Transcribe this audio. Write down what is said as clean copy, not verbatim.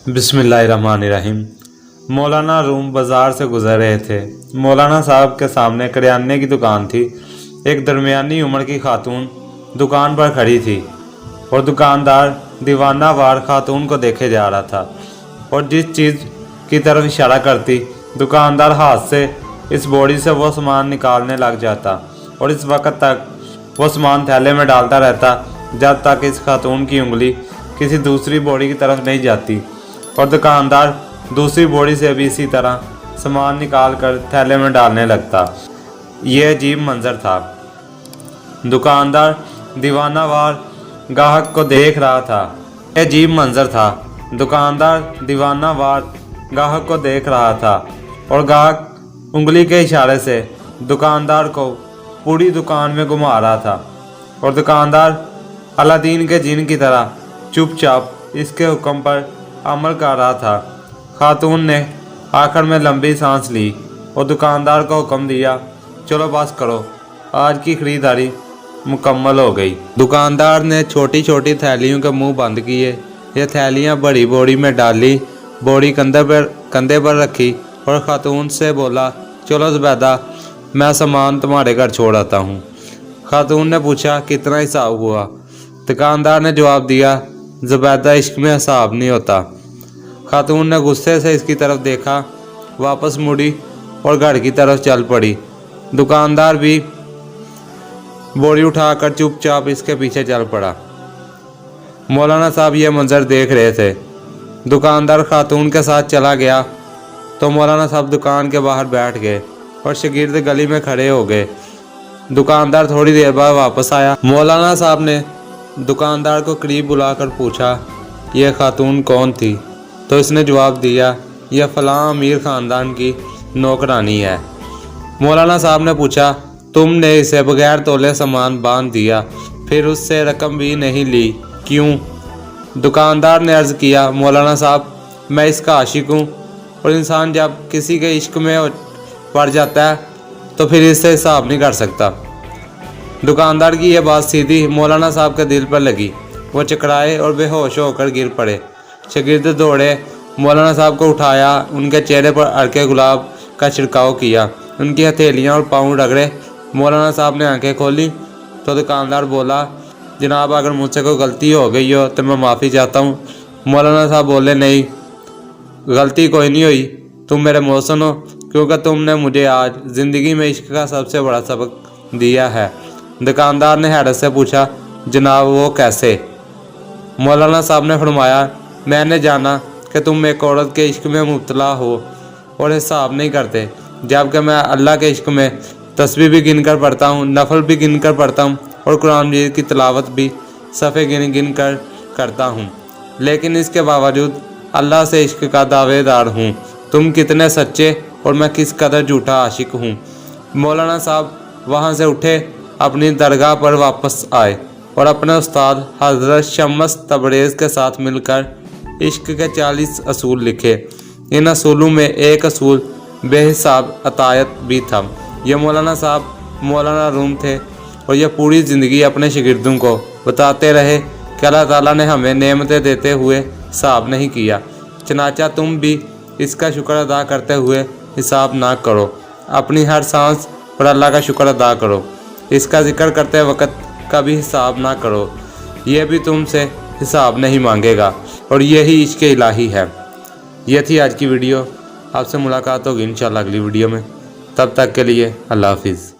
बिस्मिल्लाहिर्रहमानिर्रहीम। मौलाना रूम बाज़ार से गुज़र रहे थे। मौलाना साहब के सामने करियाने की दुकान थी। एक दरमियानी उम्र की खातून दुकान पर खड़ी थी और दुकानदार दीवाना वार खातून को देखे जा रहा था और जिस चीज़ की तरफ इशारा करती दुकानदार हाथ से इस बोरी से वो सामान निकालने लग जाता और इस वक्त तक वो सामान थैले में डालता रहता जब तक इस खातून की उंगली किसी दूसरी बोरी की तरफ नहीं जाती और दुकानदार दूसरी बोरी से भी इसी तरह सामान निकाल कर थैले में डालने लगता। यह अजीब मंजर था। दुकानदार दीवानावार गाहक को देख रहा था। यह अजीब मंजर था। दुकानदार दीवानावार गाहक को देख रहा था और गाहक उंगली के इशारे से दुकानदार को पूरी दुकान में घुमा रहा था और दुकानदार अलादीन के जिन की तरह चुपचाप इसके हुक्म पर अमल कर रहा था। खातून ने आखिर में लंबी सांस ली और दुकानदार को हुक्म दिया, चलो बस करो, आज की खरीदारी मुकम्मल हो गई। दुकानदार ने छोटी छोटी थैलियों के मुंह बंद किए। ये थैलियां बड़ी बोरी में डाली, बोरी कंधे पर रखी और खातून से बोला, चलो ज़ुबैदा, मैं सामान तुम्हारे घर छोड़ आता हूँ। खातून ने पूछा, कितना हिसाब हुआ? दुकानदार ने जवाब दिया, ज़ुबैदा, इश्क में हिसाब नहीं होता। खातून ने गुस्से से इसकी तरफ देखा, वापस मुड़ी और घर की तरफ चल पड़ी। दुकानदार भी बोरी उठाकर चुपचाप इसके पीछे चल पड़ा। मौलाना साहब ये मंजर देख रहे थे। दुकानदार खातून के साथ चला गया तो मौलाना साहब दुकान के बाहर बैठ गए और शागिर्द गली में खड़े हो गए। दुकानदार थोड़ी देर बाद वापस आया। मौलाना साहब ने दुकानदार को करीब बुलाकर पूछा, यह खातून कौन थी? तो इसने जवाब दिया, यह फ़लाँ अमीर ख़ानदान की नौकरानी है। मौलाना साहब ने पूछा, तुमने इसे बगैर तोले सामान बांध दिया, फिर उससे रकम भी नहीं ली, क्यों? दुकानदार ने अर्ज़ किया, मौलाना साहब, मैं इसका आशिक हूँ और इंसान जब किसी के इश्क में पड़ जाता है तो फिर इससे हिसाब नहीं कर सकता। दुकानदार की यह बात सीधी मौलाना साहब के दिल पर लगी। वो चकराए और बेहोश होकर गिर पड़े। शागिर्द दौड़े, मौलाना साहब को उठाया, उनके चेहरे पर अरके गुलाब का छिड़काव किया, उनकी हथेलियां और पाँव रगड़े। मौलाना साहब ने आंखें खोली तो दुकानदार बोला, जनाब, अगर मुझसे कोई गलती हो गई हो तो मैं माफ़ी चाहता हूँ। मौलाना साहब बोले, नहीं, गलती कोई नहीं हुई, तुम मेरे मोहसिन हो, क्योंकि तुमने मुझे आज ज़िंदगी में इश्क का सबसे बड़ा सबक दिया है। दुकानदार ने हैरत से पूछा, जनाब, वो कैसे? मौलाना साहब ने फरमाया, मैंने जाना कि तुम एक औरत के इश्क में मुब्तला हो और हिसाब नहीं करते, जबकि मैं अल्लाह के इश्क में तस्बीह भी गिन कर पढ़ता हूँ, नफल भी गिन कर पढ़ता हूँ और कुरान मजीद की तिलावत भी सफ़े गिन कर करता हूँ, लेकिन इसके बावजूद अल्लाह से इश्क का दावेदार हूँ। तुम कितने सच्चे और मैं किस कदर झूठा आशिक हूँ। मौलाना साहब वहाँ से उठे, अपनी दरगाह पर वापस आए और अपने उस्ताद हज़रत शम्स तबरेज़ के साथ मिलकर इश्क के 40 असूल लिखे। इन असूलों में एक असूल बेहिसाब अतायत भी था। यह मौलाना साहब मौलाना रूम थे और यह पूरी ज़िंदगी अपने शागिर्दों को बताते रहे कि अल्लाह ताला ने हमें नेमतें देते हुए हिसाब नहीं किया, चनाचा तुम भी इसका शुक्र अदा करते हुए हिसाब ना करो। अपनी हर सांस पर अल्लाह का शुक्र अदा करो। इसका जिक्र करते वक्त कभी हिसाब ना करो, यह भी तुमसे हिसाब नहीं मांगेगा और यही इश्क इलाही है। यह थी आज की वीडियो। आपसे मुलाकात होगी इंशाल्लाह अगली वीडियो में। तब तक के लिए अल्लाह हाफिज़।